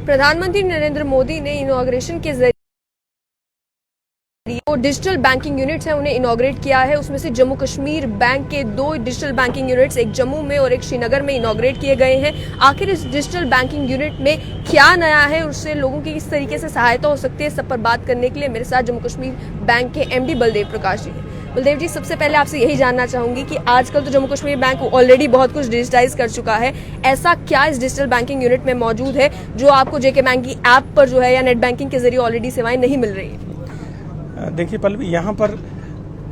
प्रधानमंत्री नरेंद्र मोदी ने इनॉग्रेशन के जरिए जो डिजिटल बैंकिंग यूनिट्स हैं उन्हें इनॉग्रेट किया है। उसमें से जम्मू कश्मीर बैंक के 2 डिजिटल बैंकिंग यूनिट्स, एक जम्मू में और एक श्रीनगर में इनॉग्रेट किए गए हैं। आखिर इस डिजिटल बैंकिंग यूनिट में क्या नया है, उससे लोगों की किस तरीके से सहायता हो सकती है, सब पर बात करने के लिए मेरे साथ जम्मू कश्मीर बैंक के एमडी बलदेव प्रकाश जी हैं। बलदेव जी, सबसे पहले आपसे यही जानना चाहूंगी कि आजकल तो जम्मू कश्मीर बैंक ऑलरेडी बहुत कुछ डिजिटाइज कर चुका है, ऐसा क्या इस डिजिटल बैंकिंग यूनिट में मौजूद है जो आपको जेके बैंक की ऐप पर जो है या नेट बैंकिंग के जरिए ऑलरेडी सेवाएं नहीं मिल रही है? देखिए पल्लवी, यहाँ पर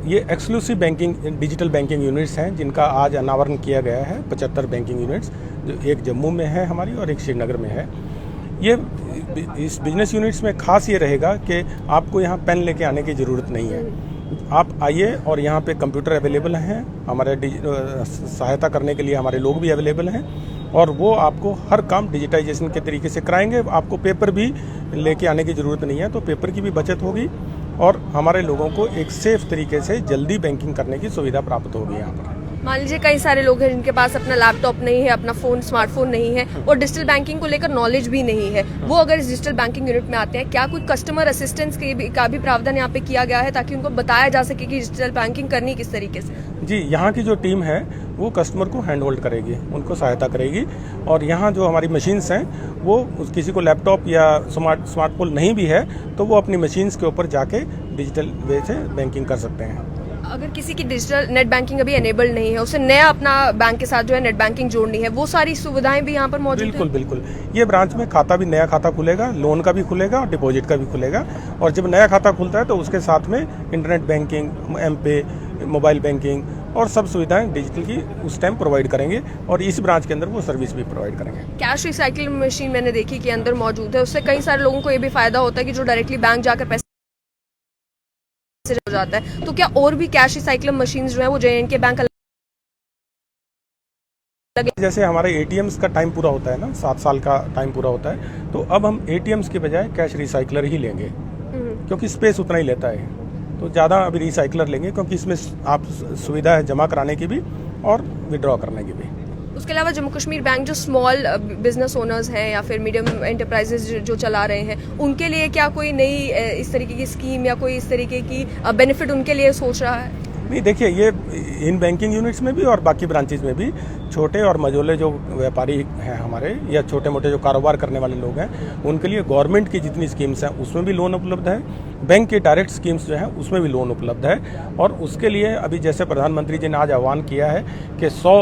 ये exclusive banking digital banking units हैं जिनका आज अनावरण किया गया है। 75 बैंकिंग यूनिट्स, जो एक जम्मू में है हमारी और एक श्रीनगर में है। ये इस बिजनेस यूनिट्स में खास ये रहेगा कि आपको यहाँ पेन लेके आने की ज़रूरत नहीं है। आप आइए और यहाँ पे कंप्यूटर अवेलेबल हैं, हमारे सहायता करने के लिए हमारे लोग भी अवेलेबल हैं और वो आपको हर काम डिजिटाइजेशन के तरीके से कराएंगे। आपको पेपर भी लेके आने की ज़रूरत नहीं है, तो पेपर की भी बचत होगी और हमारे लोगों को एक सेफ तरीके से जल्दी बैंकिंग करने की सुविधा प्राप्त होगी। यहाँ पर मान लीजिए कई सारे लोग हैं जिनके पास अपना लैपटॉप नहीं है, अपना फोन स्मार्टफोन नहीं है और डिजिटल बैंकिंग को लेकर नॉलेज भी नहीं है, वो अगर इस डिजिटल बैंकिंग यूनिट में आते हैं, क्या कोई कस्टमर असिस्टेंस का भी प्रावधान यहाँ पे किया गया है ताकि उनको बताया जा सके कि डिजिटल बैंकिंग करनी किस तरीके से? जी, यहाँ की जो टीम है वो कस्टमर को हैंड होल्ड करेगी, उनको सहायता करेगी और यहाँ जो हमारी मशीन्स हैं वो किसी को लैपटॉप या स्मार्टफोन नहीं भी है तो वो अपनी मशीन्स के ऊपर जाके डिजिटल वे से बैंकिंग कर सकते हैं। अगर किसी की डिजिटल नेट बैंकिंग अभी एनेबल्ड नहीं है, उसे नया अपना बैंक के साथ जो है नेट बैंकिंग जोड़नी है, वो सारी सुविधाएं भी यहाँ पर मौजूद बिल्कुल बिल्कुल। ये ब्रांच में खाता भी, नया खाता खुलेगा, लोन का भी खुलेगा और डिपॉजिट का भी खुलेगा। और जब नया खाता खुलता है तो उसके साथ में इंटरनेट बैंकिंग, एम-पे, मोबाइल बैंकिंग और सब सुविधाएं डिजिटल की उस टाइम प्रोवाइड करेंगे और इस ब्रांच के अंदर वो सर्विस भी प्रोवाइड करेंगे। कैश रिसाइकिल मशीन मैंने देखी कि अंदर मौजूद है, उससे कई सारे लोगों को ये भी फायदा होता है कि जो डायरेक्टली बैंक जाकर पैसे हो जाता है। तो क्या और भी कैश रिसाइकिल मशीन जो है वो जे.एंड.के बैंक जैसे हमारे एटीएम्स का टाइम पूरा होता है ना, 7 साल का टाइम पूरा होता है, तो अब हम एटीएम्स के बजाय कैश रिसाइकलर ही लेंगे क्योंकि स्पेस उतना ही लेता है। तो ज़्यादा अभी रिसाइकलर लेंगे क्योंकि इसमें आप सुविधा है जमा कराने की भी और विड्रॉ करने की भी। उसके अलावा जम्मू कश्मीर बैंक जो स्मॉल बिजनेस ओनर्स हैं या फिर मीडियम एंटरप्राइजेज जो चला रहे हैं, उनके लिए क्या कोई नई इस तरीके की स्कीम या कोई इस तरीके की बेनिफिट उनके लिए सोच रहा है? नहीं, देखिए ये इन बैंकिंग यूनिट्स में भी और बाकी ब्रांचेज में भी छोटे और मझोले जो व्यापारी हैं हमारे या छोटे मोटे जो कारोबार करने वाले लोग हैं, उनके लिए गवर्नमेंट की जितनी स्कीम्स हैं उसमें भी लोन उपलब्ध है। बैंक के डायरेक्ट स्कीम्स जो हैं उसमें भी लोन उपलब्ध है और उसके लिए अभी जैसे प्रधानमंत्री जी ने आज आह्वान किया है कि 100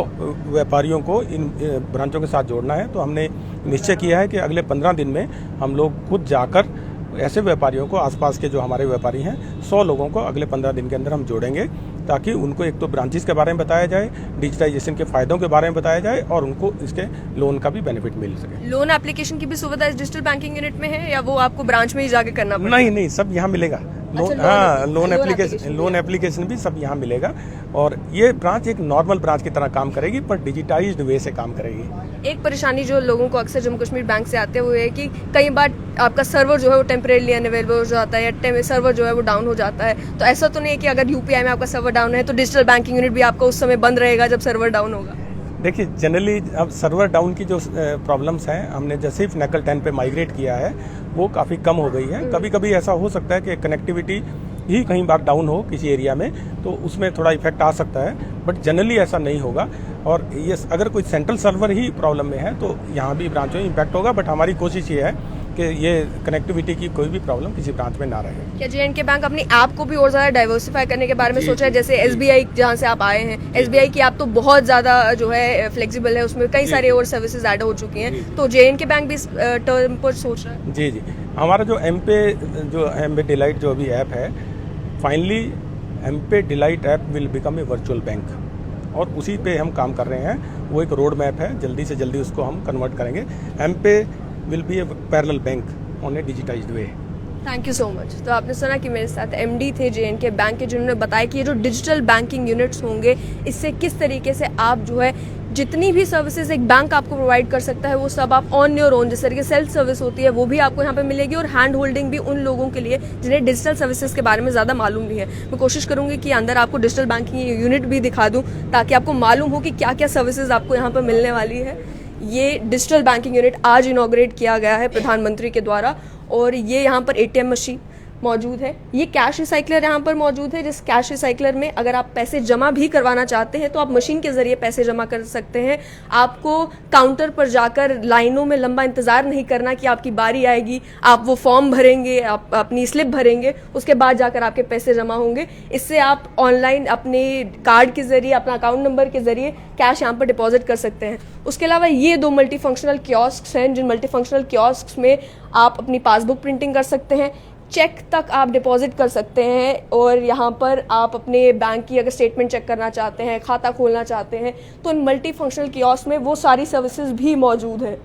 व्यापारियों को इन ब्रांचों के साथ जोड़ना है, तो हमने निश्चय किया है कि अगले 15 दिन में हम लोग खुद जाकर ऐसे व्यापारियों को, आसपास के जो हमारे व्यापारी हैं, 100 लोगों को अगले 15 दिन के अंदर हम जोड़ेंगे ताकि उनको एक तो ब्रांचेस के बारे में बताया जाए, डिजिटाइजेशन के फायदों के बारे में बताया जाए और उनको इसके लोन का भी बेनिफिट मिल सके। लोन एप्लीकेशन की भी सुविधा इस डिजिटल बैंकिंग यूनिट में है या वो आपको ब्रांच में ही जाके करना पड़ेगा? नहीं, सब यहाँ मिलेगा। लोन एप्लीकेशन भी सब यहाँ मिलेगा और ये ब्रांच एक नॉर्मल ब्रांच की तरह काम करेगी पर डिजिटाइज्ड वे से काम करेगी। एक परेशानी जो लोगों को अक्सर जम्मू कश्मीर बैंक से आते हुए है कि कई बार आपका सर्वर जो है वो टेम्परेरी अनअवेलेबल हो जाता है या सर्वर जो है वो डाउन हो जाता है, तो ऐसा तो नहीं है कि अगर यूपीआई में आपका सर्वर डाउन है तो डिजिटल बैंकिंग यूनिट भी आपका उस समय बंद रहेगा जब सर्वर डाउन होगा? देखिए, जनरली अब सर्वर डाउन की जो प्रॉब्लम्स हैं, हमने जैसे ही फिनेकल 10 पे माइग्रेट किया है वो काफ़ी कम हो गई है। कभी कभी ऐसा हो सकता है कि कनेक्टिविटी ही कहीं बार डाउन हो किसी एरिया में तो उसमें थोड़ा इफेक्ट आ सकता है, बट जनरली ऐसा नहीं होगा। और ये अगर कोई सेंट्रल सर्वर ही प्रॉब्लम में है तो यहाँ भी ब्रांचों में इम्पैक्ट होगा, बट हमारी कोशिश ये है कि ये कनेक्टिविटी की कोई भी प्रॉब्लम किसी ब्रांच में ना रहे। क्या जे.एंड.के बैंक अपनी ऐप को भी और ज़्यादा डाइवर्सिफाई करने के बारे में सोचा है? जैसे एसबीआई जहाँ से आप आए हैं, एसबीआई की ऐप तो बहुत ज़्यादा जो है फ्लेक्सिबल है, उसमें कई सारे और सर्विसेज ऐड हो चुकी हैं, तो जे.एंड.के बैंक भी इस टर्म पर सोच रहा है? जी, हमारा जो एम-पे डिलाइट जो अभी ऐप है, finally M Pay delight app will become a virtual bank और उसी पे हम काम कर रहे हैं। वो एक रोड मैप है, जल्दी से जल्दी उसको हम कन्वर्ट करेंगे। M Pay will be a parallel bank on a digitised way. Thank you so much. तो आपने सुना कि मेरे साथ एमडी थे जे.एंड.के बैंक के, जिन्होंने बताया कि ये जो डिजिटल बैंकिंग यूनिट्स होंगे इससे किस तरीके से आप जो है जितनी भी सर्विसेज एक बैंक आपको प्रोवाइड कर सकता है वो सब आप ऑन योर ओन, जिस तरीके सेल्फ सर्विस होती है वो भी आपको यहाँ पे मिलेगी और हैंड होल्डिंग भी उन लोगों के लिए जिन्हें डिजिटल सर्विसेज के बारे में ज़्यादा मालूम नहीं है। मैं कोशिश करूंगी कि अंदर आपको डिजिटल बैंकिंग यूनिट भी दिखा दूँ ताकि आपको मालूम हो कि क्या क्या सर्विसेज आपको यहाँ पर मिलने वाली है। ये डिजिटल बैंकिंग यूनिट आज इनॉग्रेट किया गया है प्रधानमंत्री के द्वारा। और ये यहाँ पर एटीएम मशीन मौजूद है, ये कैश रिसाइकलर यहाँ पर मौजूद है, जिस कैश रिसाइकलर में अगर आप पैसे जमा भी करवाना चाहते हैं तो आप मशीन के ज़रिए पैसे जमा कर सकते हैं। आपको काउंटर पर जाकर लाइनों में लंबा इंतज़ार नहीं करना कि आपकी बारी आएगी, आप वो फॉर्म भरेंगे, आप अपनी स्लिप भरेंगे, उसके बाद जाकर आपके पैसे जमा होंगे। इससे आप ऑनलाइन अपने कार्ड के ज़रिए, अपना अकाउंट नंबर के ज़रिए कैश यहाँ पर डिपॉजिट कर सकते हैं। उसके अलावा ये 2 मल्टी फंक्शनल कियोस्क हैं, जिन मल्टी फंक्शनल कियोस्क में आप अपनी पासबुक प्रिंटिंग कर सकते हैं, चेक तक आप डिपॉजिट कर सकते हैं, और यहाँ पर आप अपने बैंक की अगर स्टेटमेंट चेक करना चाहते हैं, खाता खोलना चाहते हैं, तो इन मल्टी फंक्शनल कियोस्क में वो सारी सर्विसेज भी मौजूद है।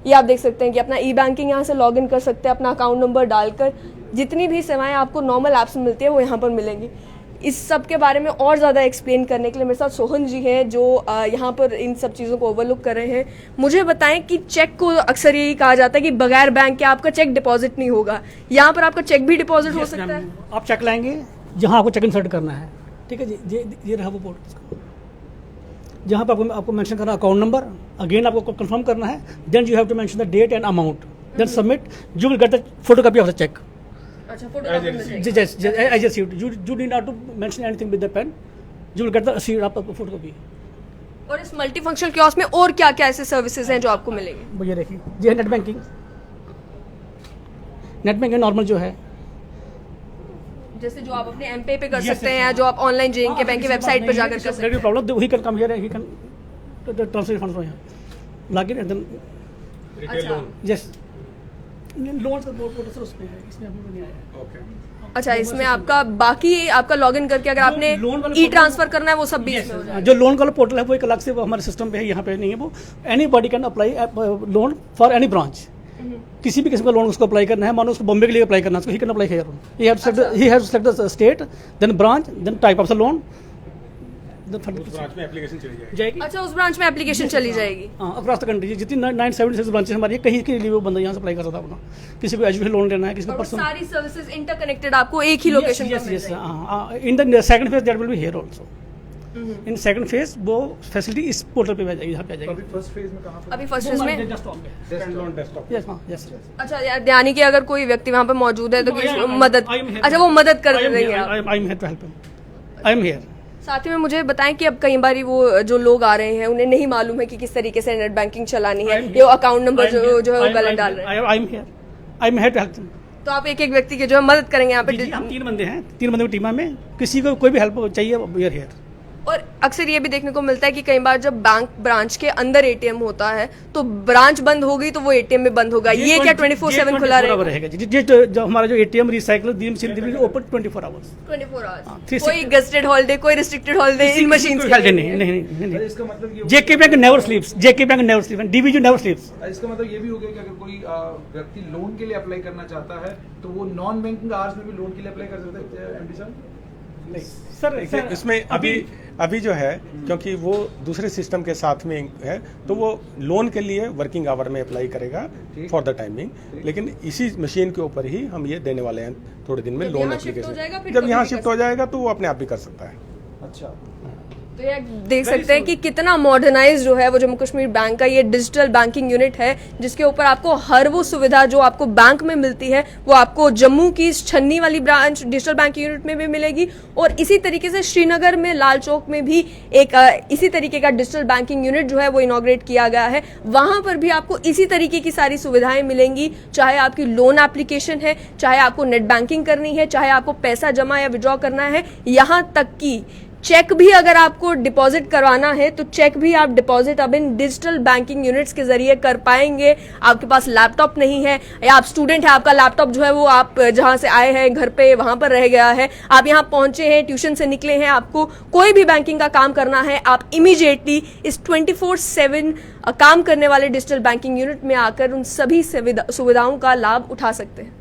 ये आप देख सकते हैं कि अपना ई बैंकिंग यहाँ से लॉगिन कर सकते हैं, अपना अकाउंट नंबर डालकर जितनी भी सेवाएं आपको नॉर्मल ऐप्स में मिलती है वो यहाँ पर मिलेंगी। इस सब के बारे में और ज़्यादा एक्सप्लेन करने के लिए मेरे साथ सोहन जी हैं, जो यहाँ पर इन सब चीज़ों को ओवरलुक कर रहे हैं। मुझे बताएं कि चेक को अक्सर यही कहा जाता है कि बगैर बैंक के आपका चेक डिपॉजिट नहीं होगा, यहाँ पर आपका चेक भी डिपॉजिट हो सकता है? आप चेक लाएंगे, जहाँ आपको चेक इंसर्ट करना है, ठीक है जी, ये रहा वो पोर्टल, जहाँ पर आपको मेंशन करना अकाउंट नंबर, अगेन आपको कंफर्म करना है, then you have to mention the date and amount, then submit, you will get the photocopy of the cheque. अच्छा, photocopy I just you need not to mention anything with the pen. You will get the receipt of the photocopy. और इस multi functional kiosk में और क्या क्या ऐसे services हैं जो आपको मिलेंगे? वो ये देखिए, ये net banking. Net banking normal जो है, जैसे जो आप अपने एम-पे पे कर सकते हैं, जो आप ऑनलाइन जे.एन.के बैंक की वेबसाइट पर जाकर कर सकते हैं। Problem he can come here, he can transfer funds from log in and then अच्छा, यस लोन का पोर्टल उसमें है, इसमें अभी नहीं आया। ओके, अच्छा, इसमें आपका बाकी आपका लॉगिन करके अगर आपने ई ट्रांसफर करना है वो सब भी इसमें हो जाएगा। जो लोन का पोर्टल है वो एक अलग से वो हमारे सिस्टम पे है, यहाँ पे नहीं है वो। Anybody can apply loan for any branch, किसी भी किस्म का लोन उसको अप्लाई करना है, मानो उसको बॉम्बे के लिए अप्लाई करना है, उसको he can apply here. He have to select the state, then branch, then type of the loan, branch में एप्लीकेशन चली जाएगी। अच्छा, उस ब्रांच में एप्लीकेशन चली जाएगी अक्रॉस द कंट्री। जितनी 976 ब्रांचेस हमारी है, कहीं के लिए वो बंदा यहाँ से अप्लाई कर सकता है अपना, किसी को एजुकेशन लोन लेना है, किसी को और पर्सनल। सारी सर्विसेज इंटरकनेक्टेड आपको एक ही लोकेशन पर मिल यस, जाएगी। In the second phase that will be here also. In second phase वो फैसिलिटी इस पोर्टल पे आ जाएगी, यहाँ पे आ जाएगी। अभी फर्स्ट फेज में कहाँ पर? अभी फर्स्ट फेज में डेस्कटॉप। यस, हाँ, यस। अच्छा, यानी कि अगर कोई व्यक्ति वहाँ पर मौजूद है तो मदद, अच्छा, वो मदद कर देंगे आप। I am here to help him, I am here. साथ ही में मुझे बताएं कि अब कई बार वो जो लोग आ रहे हैं उन्हें नहीं मालूम है कि किस तरीके से नेट बैंकिंग चलानी है, ये अकाउंट नंबर जो है वो गलत डाल रहे हैं। I am here to help him. तो आप एक एक व्यक्ति की जो है मदद करेंगे यहाँ पे। हम 3 बंदे हैं, 3 बंदे की टीम में, किसी को कोई भी हेल्प चाहिए वी आर हियर। और अक्सर ये भी देखने को मिलता है कि कई बार जब बैंक ब्रांच के अंदर एटीएम होता है तो ब्रांच बंद हो गई तो वो एटीएम में बंद होगा, ये क्या 24/7 खुला रहेगा? जो हमारा जो ATM recycle the machine open 24 hours, 24 hours, कोई गेस्टेड हॉलिडे, कोई रिस्ट्रिक्टेड हॉलिडे इन मशीन नहीं। इसका मतलब ये JK bank never sleeps, JK bank never sleeps and DBG never sleeps. इसका मतलब ये भी हो गया कि अगर कोई व्यक्ति लोन के लिए अप्लाई करना चाहता है तो वो नॉन बैंकिंग आवर्स में भी लोन के लिए अप्लाई कर सकता है एमडी साहब? सर इसमें अभी जो है, क्योंकि वो दूसरे सिस्टम के साथ में है तो वो लोन के लिए वर्किंग आवर में अप्लाई करेगा फॉर द टाइमिंग, लेकिन इसी मशीन के ऊपर ही हम ये देने वाले हैं थोड़े दिन में लोन एप्लीकेशन। जब यहाँ शिफ्ट हो जाएगा तो वो अपने आप भी कर सकता है। अच्छा, तो ये देख सकते हैं कि कितना मॉडर्नाइज जो है वो जम्मू कश्मीर बैंक का ये डिजिटल बैंकिंग यूनिट है, जिसके ऊपर आपको हर वो सुविधा जो आपको बैंक में मिलती है वो आपको जम्मू की इस छन्नी वाली ब्रांच डिजिटल बैंकिंग यूनिट में भी मिलेगी। और इसी तरीके से श्रीनगर में लाल चौक में भी एक इसी तरीके का डिजिटल बैंकिंग यूनिट जो है वो इनॉग्रेट किया गया है, वहां पर भी आपको इसी तरीके की सारी सुविधाएं मिलेंगी। चाहे आपकी लोन एप्लीकेशन है, चाहे आपको नेट बैंकिंग करनी है, चाहे आपको पैसा जमा या विड्रॉ करना है, यहाँ तक कि चेक भी अगर आपको डिपॉजिट करवाना है तो चेक भी आप डिपॉजिट अब इन डिजिटल बैंकिंग यूनिट्स के जरिए कर पाएंगे। आपके पास लैपटॉप नहीं है या आप स्टूडेंट है, आपका लैपटॉप जो है वो आप जहां से आए हैं घर पे वहां पर रह गया है, आप यहां पहुंचे हैं, ट्यूशन से निकले हैं, आपको कोई भी बैंकिंग का काम करना है, आप इमीडिएटली इस 24/7 काम करने वाले डिजिटल बैंकिंग यूनिट में आकर उन सभी सुविधाओं का लाभ उठा सकते हैं।